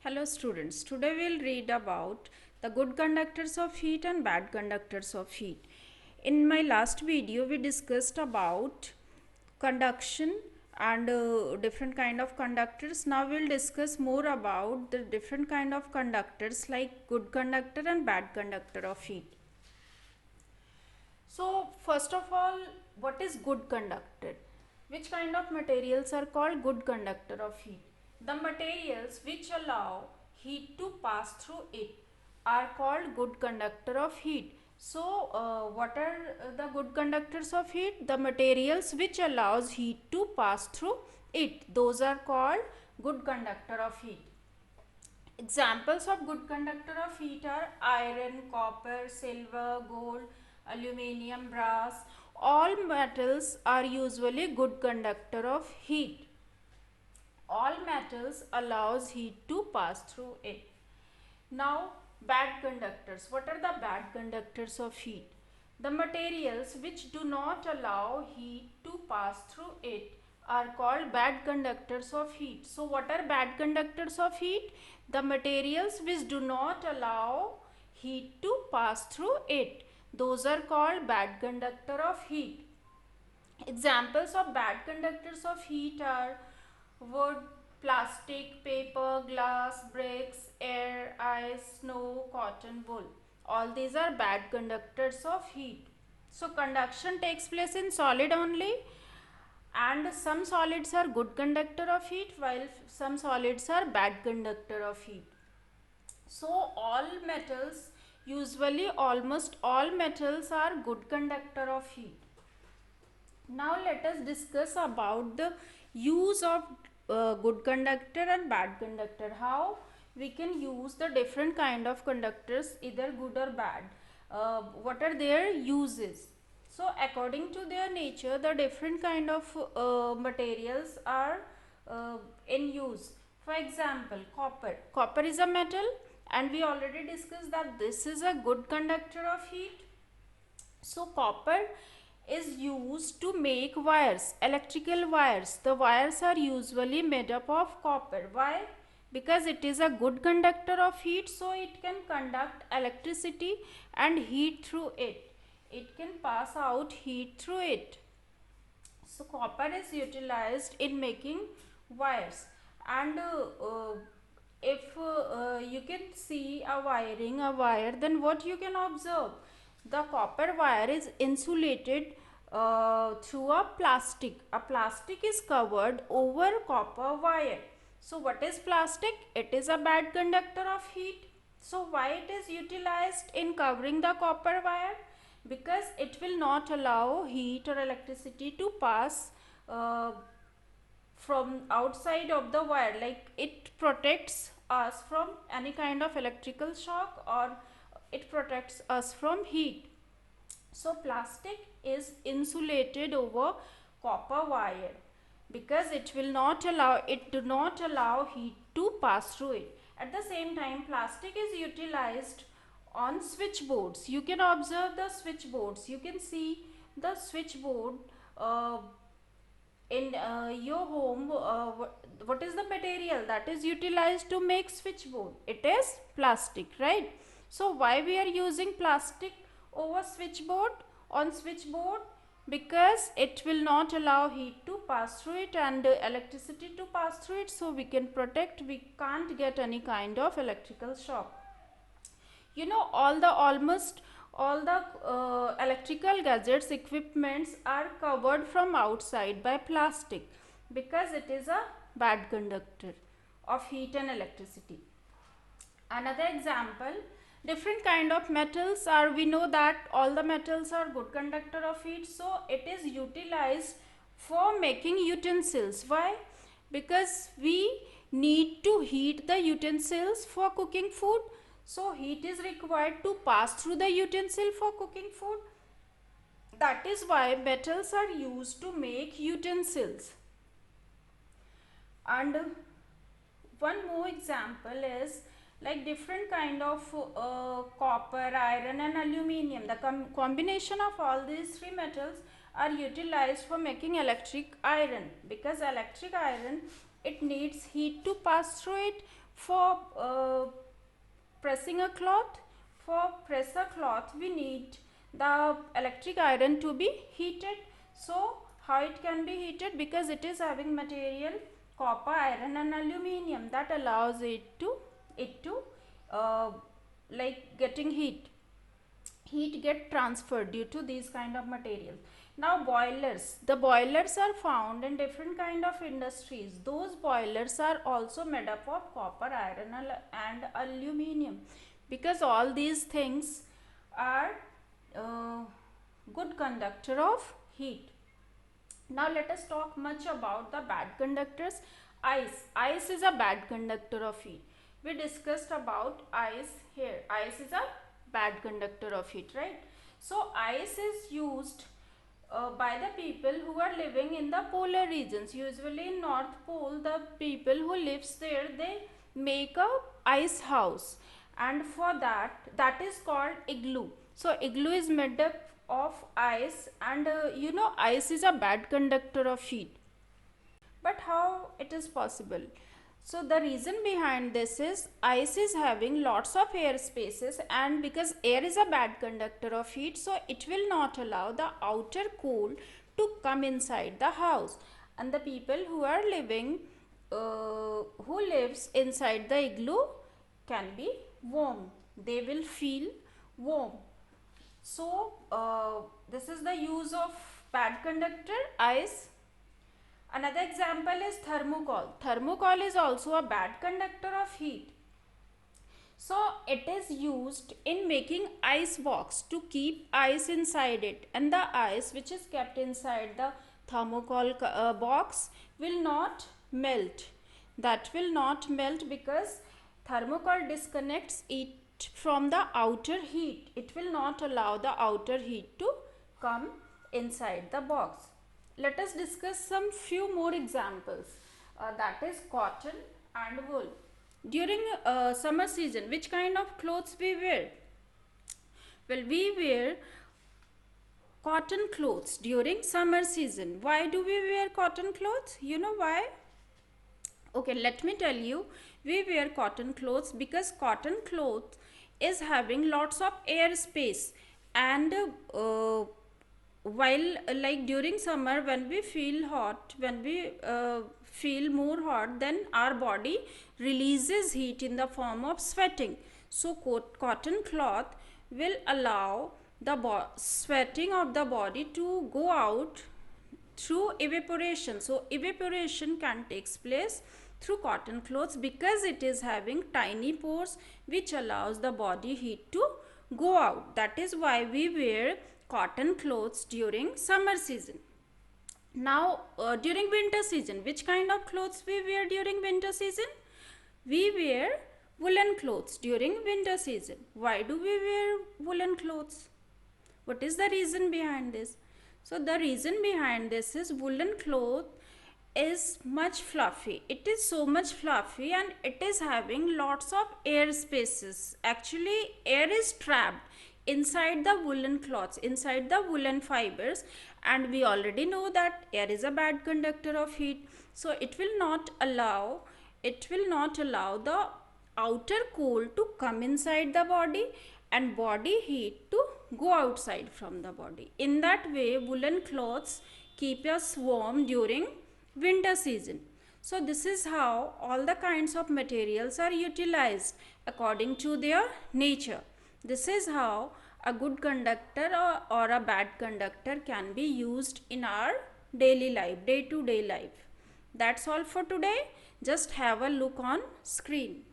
Hello students, today we'll read about the good conductors of heat and bad conductors of heat. In my last video we discussed about conduction and different kind of conductors. Now we'll discuss more about the different kind of conductors like good conductor and bad conductor of heat. So first of all, what is good conductor? Which kind of materials are called good conductor of heat? The materials which allow heat to pass through it are called good conductor of heat. So what are the good conductors of heat? The materials which allows heat to pass through it. Those are called good conductor of heat. Examples of good conductor of heat are iron, copper, silver, gold, aluminium, brass. All metals are usually good conductor of heat. All metals allows heat to pass through it. Now, bad conductors. What are the bad conductors of heat? The materials which do not allow heat to pass through it are called bad conductors of heat. So, what are bad conductors of heat? The materials which do not allow heat to pass through it. Those are called bad conductor of heat. Examples of bad conductors of heat are wood, plastic, paper, glass, bricks, air, ice, snow, cotton, wool. All these are bad conductors of heat. So conduction takes place in solid only, and some solids are good conductor of heat while some solids are bad conductor of heat. So all metals, usually almost all metals are good conductor of heat. Now let us discuss about the use of good conductor and bad conductor. How we can use the different kind of conductors, either good or bad. What are their uses? So according to their nature, the different kind of materials are in use. For example, copper. Copper is a metal, and we already discussed that this is a good conductor of heat. So copper is used to make wires, electrical wires. The wires are usually made up of copper. Why? Because it is a good conductor of heat, so it can conduct electricity and heat through it. It can pass out heat through it. So copper is utilized in making wires, and if you can see a wiring, a wire, then what you can observe? The copper wire is insulated through a plastic. A plastic is covered over copper wire. So what is plastic? It is a bad conductor of heat. So why it is utilized in covering the copper wire? Because it will not allow heat or electricity to pass from outside of the wire. Like, it protects us from any kind of electrical shock, or it protects us from heat. So plastic is insulated over copper wire because it will not allow, it do not allow heat to pass through it. At the same time, plastic is utilized on switchboards. You can observe the switchboards. You can see the switchboard in your home. What is the material that is utilized to make switchboard? It is plastic, right? So why we are using plastic over switchboard, on switchboard? Because it will not allow heat to pass through it and electricity to pass through it, so we can protect, we can't get any kind of electrical shock. You know, almost all the electrical gadgets, equipments are covered from outside by plastic because it is a bad conductor of heat and electricity. Another example, different kind of metals are, we know that all the metals are good conductor of heat, so it is utilized for making utensils. Why? Because we need to heat the utensils for cooking food, so heat is required to pass through the utensil for cooking food. That is why metals are used to make utensils. And one more example is like different kind of copper, iron and aluminium. The combination of all these three metals are utilized for making electric iron, because electric iron, it needs heat to pass through it For pressing a cloth, for press a cloth we need the electric iron to be heated. So how it can be heated? Because it is having material copper, iron and aluminium that allows it to like getting heat get transferred due to these kind of materials. Now boilers, the boilers are found in different kind of industries. Those boilers are also made up of copper, iron and aluminium, because all these things are good conductor of heat. Now let us talk much about the bad conductors. Ice is a bad conductor of heat. We discussed about ice here. Ice is a bad conductor of heat, right? So ice is used by the people who are living in the polar regions. Usually in North Pole, the people who lives there, they make a ice house, and for that is called igloo. So igloo is made up of ice, and ice is a bad conductor of heat. But how it is possible? So the reason behind this is ice is having lots of air spaces, and because air is a bad conductor of heat, so it will not allow the outer cool to come inside the house. And the people who are living who lives inside the igloo can be warm. They will feel warm. So this is the use of bad conductor, ice. Another example is thermocol. Thermocol is also a bad conductor of heat. So it is used in making ice box to keep ice inside it, and the ice which is kept inside the thermocol box will not melt. That will not melt because thermocol disconnects it from the outer heat. It will not allow the outer heat to come inside the box. Let us discuss some few more examples, that is cotton and wool. During summer season, which kind of clothes we wear? Well, we wear cotton clothes during summer season. Why do we wear cotton clothes? You know why? Okay, let me tell you. We wear cotton clothes because cotton cloth is having lots of air space, and while like during summer, when we feel hot, when we feel more hot, then our body releases heat in the form of sweating. So cotton cloth will allow the sweating of the body to go out through evaporation. So evaporation can take place through cotton clothes because it is having tiny pores which allows the body heat to go out. That is why we wear cotton clothes during summer season. Now during winter season, which kind of clothes we wear during winter season? We wear woolen clothes during winter season. Why do we wear woolen clothes? What is the reason behind this? So the reason behind this is woolen cloth is much fluffy. It is so much fluffy, and it is having lots of air spaces. Actually, air is trapped inside the woolen cloths, inside the woolen fibers, and we already know that air is a bad conductor of heat. So it will not allow the outer cool to come inside the body and body heat to go outside from the body. In that way, woolen clothes keep us warm during winter season. So this is how all the kinds of materials are utilized according to their nature. This is how a good conductor or a bad conductor can be used in our daily life, day-to-day life. That's all for today. Just have a look on screen.